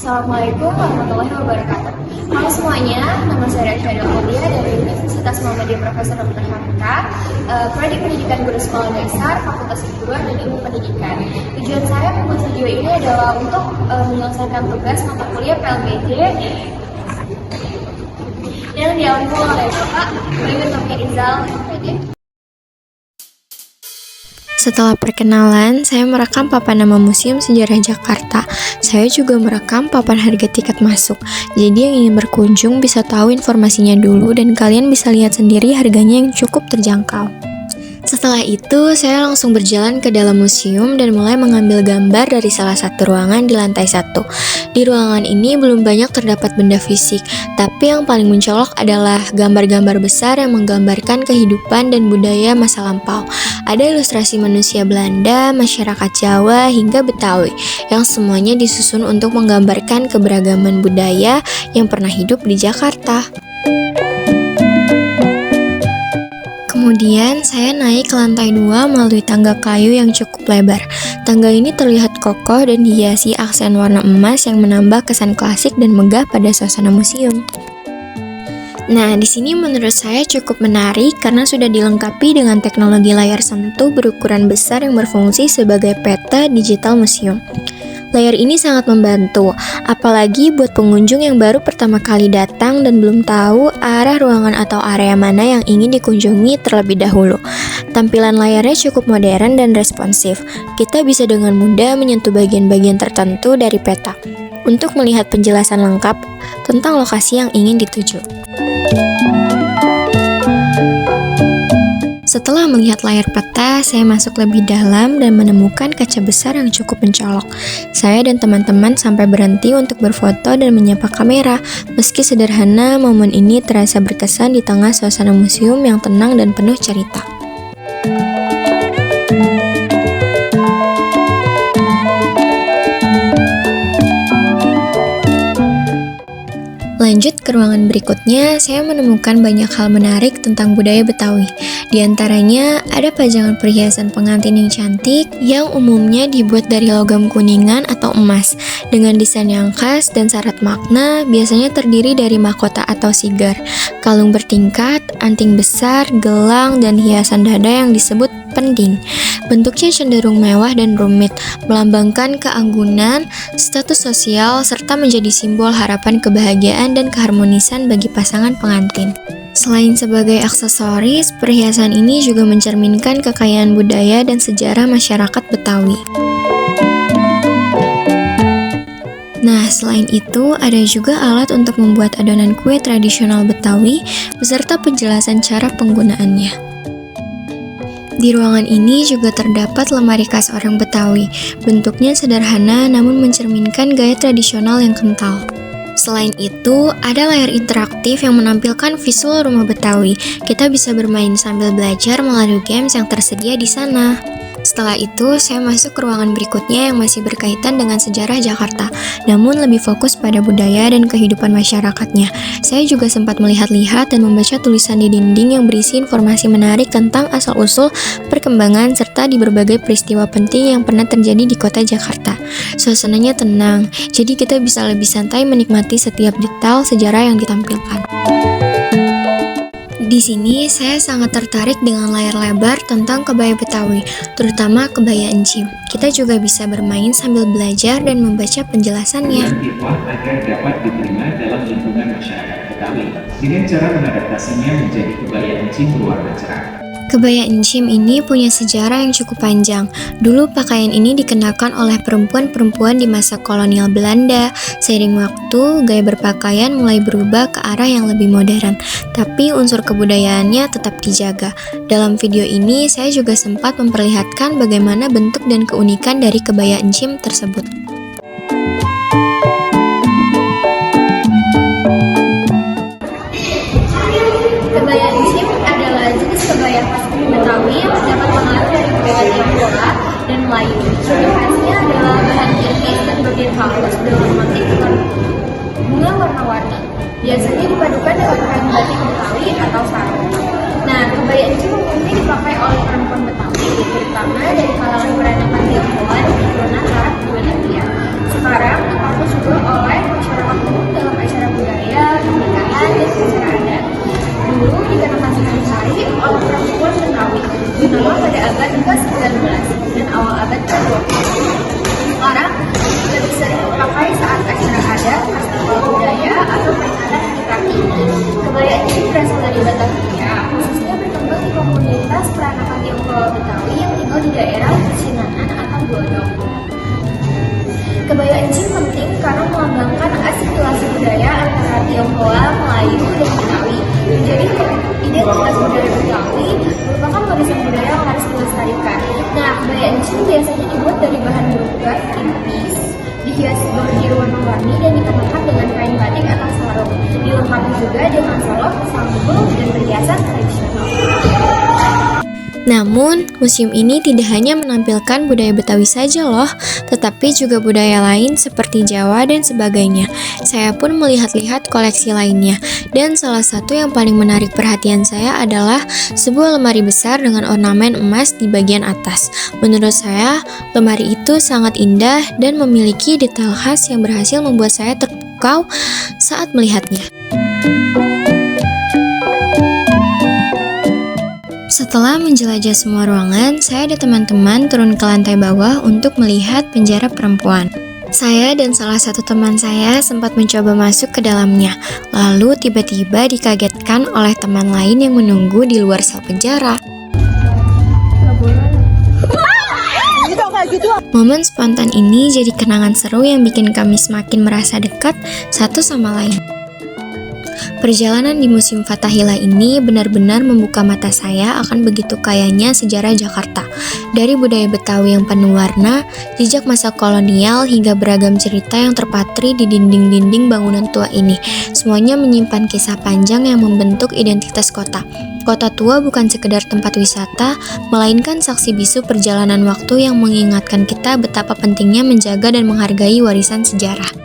Assalamualaikum warahmatullahi wabarakatuh. Halo semuanya, nama saya Rasya Aulia dari Universitas Muhammadiyah Profesor Dr. Hamka, Prodi Pendidikan Guru Sekolah Dasar, Fakultas Keguruan dan Ilmu Pendidikan. Tujuan saya membuat video ini adalah untuk menyelesaikan tugas mata kuliah PLBJ yang diampu oleh Bapak Bayu Taufiq Izal, MPD. Setelah perkenalan, saya merekam papan nama Museum Sejarah Jakarta. Saya juga merekam papan harga tiket masuk. Jadi yang ingin berkunjung bisa tahu informasinya dulu dan kalian bisa lihat sendiri harganya yang cukup terjangkau. Setelah itu, saya langsung berjalan ke dalam museum dan mulai mengambil gambar dari salah satu ruangan di lantai 1. Di ruangan ini belum banyak terdapat benda fisik, tapi yang paling mencolok adalah gambar-gambar besar yang menggambarkan kehidupan dan budaya masa lampau. Ada ilustrasi manusia Belanda, masyarakat Jawa, hingga Betawi, yang semuanya disusun untuk menggambarkan keberagaman budaya yang pernah hidup di Jakarta. Kemudian saya naik ke lantai 2 melalui tangga kayu yang cukup lebar. Tangga ini terlihat kokoh dan dihiasi aksen warna emas yang menambah kesan klasik dan megah pada suasana museum. Nah, di sini menurut saya cukup menarik karena sudah dilengkapi dengan teknologi layar sentuh berukuran besar yang berfungsi sebagai peta digital museum. Layar ini sangat membantu, apalagi buat pengunjung yang baru pertama kali datang dan belum tahu arah ruangan atau area mana yang ingin dikunjungi terlebih dahulu. Tampilan layarnya cukup modern dan responsif. Kita bisa dengan mudah menyentuh bagian-bagian tertentu dari peta untuk melihat penjelasan lengkap tentang lokasi yang ingin dituju. Setelah melihat layar peta, saya masuk lebih dalam dan menemukan kaca besar yang cukup mencolok. Saya dan teman-teman sampai berhenti untuk berfoto dan menyapa kamera. Meski sederhana, momen ini terasa berkesan di tengah suasana museum yang tenang dan penuh cerita. Lanjut ke ruangan berikutnya, saya menemukan banyak hal menarik tentang budaya Betawi. Di antaranya, ada pajangan perhiasan pengantin yang cantik yang umumnya dibuat dari logam kuningan atau emas. Dengan desain yang khas dan syarat makna, biasanya terdiri dari mahkota atau sigar, kalung bertingkat, anting besar, gelang, dan hiasan dada yang disebut pending. Bentuknya cenderung mewah dan rumit, melambangkan keanggunan, status sosial, serta menjadi simbol harapan kebahagiaan dan keharmonisan bagi pasangan pengantin. Selain sebagai aksesoris, perhiasan ini juga mencerminkan kekayaan budaya dan sejarah masyarakat Betawi. Nah, selain itu, ada juga alat untuk membuat adonan kue tradisional Betawi beserta penjelasan cara penggunaannya. Di ruangan ini juga terdapat lemari khas orang Betawi. Bentuknya sederhana namun mencerminkan gaya tradisional yang kental. Selain itu, ada layar interaktif yang menampilkan visual rumah Betawi. Kita bisa bermain sambil belajar melalui games yang tersedia di sana. Setelah itu, saya masuk ke ruangan berikutnya yang masih berkaitan dengan sejarah Jakarta, namun lebih fokus pada budaya dan kehidupan masyarakatnya. Saya juga sempat melihat-lihat dan membaca tulisan di dinding yang berisi informasi menarik tentang asal-usul, perkembangan, serta di berbagai peristiwa penting yang pernah terjadi di kota Jakarta. Suasananya tenang, jadi kita bisa lebih santai menikmati setiap detail sejarah yang ditampilkan. Di sini, saya sangat tertarik dengan layar lebar tentang kebaya Betawi, terutama kebaya encim. Kita juga bisa bermain sambil belajar dan membaca penjelasannya. Agar dapat diterima dalam lingkungan masyarakat Betawi dengan cara mengadaptasinya menjadi kebaya encim berwarna cerah. Kebaya encim ini punya sejarah yang cukup panjang. Dulu pakaian ini dikenakan oleh perempuan-perempuan di masa kolonial Belanda. Seiring waktu, gaya berpakaian mulai berubah ke arah yang lebih modern, tapi unsur kebudayaannya tetap dijaga. Dalam video ini, saya juga sempat memperlihatkan bagaimana bentuk dan keunikan dari kebaya encim tersebut. Kebaya encim adalah jenis kebaya khas Betawi yang terdapat pengaruh dari budaya Tionghoa dan Melayu. Ciri khasnya adalah bahan jerkes dan bagian halus dengan motif bunga warna-warni. Biasanya dipadukan dengan kain batik Betawi atau sarung. Nah, kebaya encim umumnya dipakai oleh perempuan Betawi, terutama dari kalangan peranakan Tionghoa di zona Arab dan India. Sekarang dipakai juga oleh dilestarikan. Nah, kebaya encim biasanya dibuat dari bahan berukat tipis, dihias bordir warna-warni dan dikenakan dengan kain batik atau sarung. Dilengkapi juga dengan solok, sanggul, dan perhiasan tradisional. Namun, museum ini tidak hanya menampilkan budaya Betawi saja loh, tetapi juga budaya lain seperti Jawa dan sebagainya. Saya pun melihat-lihat koleksi lainnya, dan salah satu yang paling menarik perhatian saya adalah sebuah lemari besar dengan ornamen emas di bagian atas. Menurut saya, lemari itu sangat indah dan memiliki detail khas yang berhasil membuat saya terpukau saat melihatnya. Setelah menjelajah semua ruangan, saya dan teman-teman turun ke lantai bawah untuk melihat penjara perempuan. Saya dan salah satu teman saya sempat mencoba masuk ke dalamnya, lalu tiba-tiba dikagetkan oleh teman lain yang menunggu di luar sel penjara. Momen spontan ini jadi kenangan seru yang bikin kami semakin merasa dekat satu sama lain. Perjalanan di Museum Fathahillah ini benar-benar membuka mata saya akan begitu kayanya sejarah Jakarta. Dari budaya Betawi yang penuh warna, jejak masa kolonial hingga beragam cerita yang terpatri di dinding-dinding bangunan tua ini. Semuanya menyimpan kisah panjang yang membentuk identitas kota. Kota tua bukan sekedar tempat wisata, melainkan saksi bisu perjalanan waktu yang mengingatkan kita betapa pentingnya menjaga dan menghargai warisan sejarah.